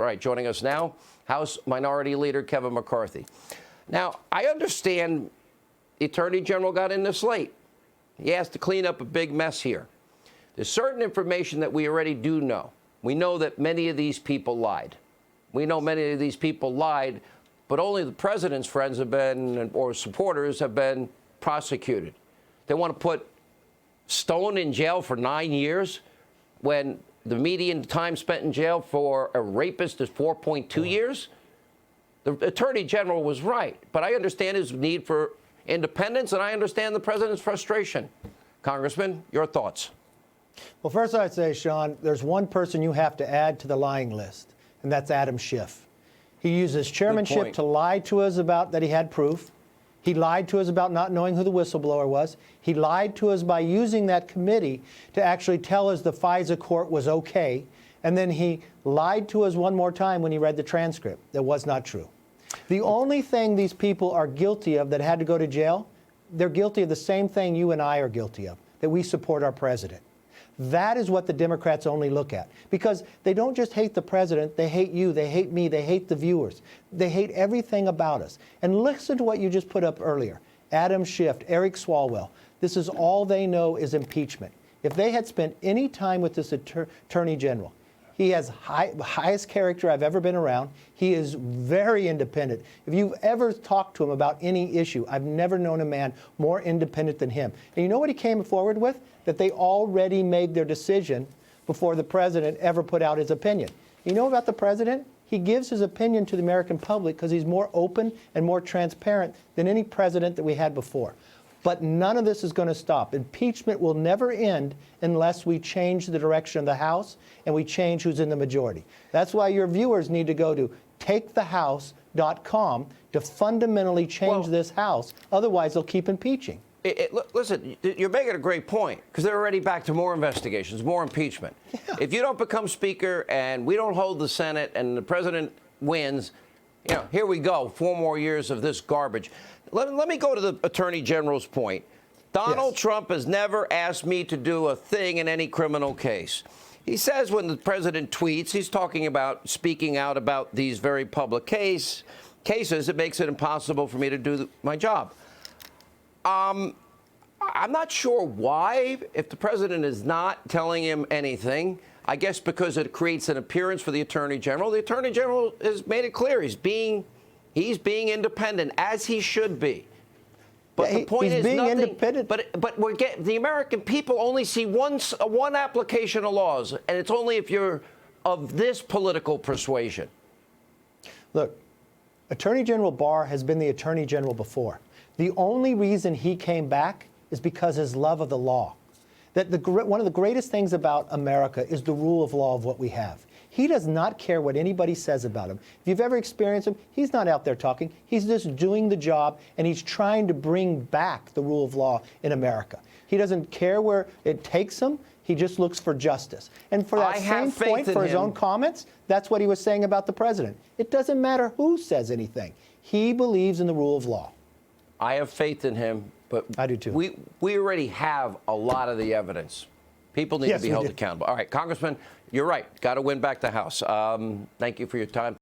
All right, joining us now, House Minority Leader Kevin McCarthy. Now, I understand the Attorney General got in this late. He has to clean up a big mess here. There's certain information that we already do know. We know that many of these people lied. We know many of these people lied, but only the president's friends have been, or supporters have been prosecuted. They want to put Stone in jail for 9 years when the median time spent in jail for a rapist is 4.2 years. The Attorney General was right, but I understand his need for independence, and I understand the president's frustration. Congressman, your thoughts? Well, first I'd say, Sean, there's one person you have to add to the lying list, and that's Adam Schiff. He used his chairmanship to lie to us about that he had proof. He lied to us about not knowing who the whistleblower was. He lied to us by using that committee to actually tell us the FISA court was okay. And then he lied to us one more time when he read the transcript. That was not true. The only thing these people are guilty of that had to go to jail, they're guilty of the same thing you and I are guilty of, that we support our president. That is what the Democrats only look at, because they don't just hate the president, they hate you, they hate me, they hate the viewers. They hate everything about us. And listen to what you just put up earlier. Adam Schiff, Eric Swalwell, this is all they know is impeachment. If they had spent any time with this Attorney General, he has highest character I've ever been around. He is very independent. If you've ever talked to him about any issue, I've never known a man more independent than him. And you know what he came forward with? That they already made their decision before the president ever put out his opinion. You know about the president? He gives his opinion to the American public because he's more open and more transparent than any president that we had before. But none of this is going to stop. Impeachment will never end unless we change the direction of the House and we change who's in the majority. That's why your viewers need to go to takethehouse.com to fundamentally change this House. Otherwise, they'll keep impeaching. Listen, you're making a great point, because they're already back to more investigations, more impeachment. Yeah. If you don't become Speaker and we don't hold the Senate and the president wins, you know, here we go, 4 more years of this garbage. Let me go to the Attorney General's point. Donald Trump has never asked me to do a thing in any criminal case. He says when the president tweets, he's talking about speaking out about these very public cases. It makes it impossible for me to do my job. I'm not sure why, if the president is not telling him anything. I guess because it creates an appearance for the Attorney General. The Attorney General has made it clear he's being independent, as he should be. But the point is nothing. Independent. But we're getting, the American people only see one application of laws, and it's only if you're of this political persuasion. Look, Attorney General Barr has been the Attorney General before. The only reason he came back is because his love of the law. That one of the greatest things about America is the rule of law of what we have. He does not care what anybody says about him. If you've ever experienced him, he's not out there talking. He's just doing the job, and he's trying to bring back the rule of law in America. He doesn't care where it takes him. He just looks for justice. And for that same point, for his own comments, that's what he was saying about the president. It doesn't matter who says anything. He believes in the rule of law. I have faith in him, but I do too. We already have a lot of the evidence. People need to be held accountable. All right, Congressman, you're right. Got to win back the House. Thank you for your time.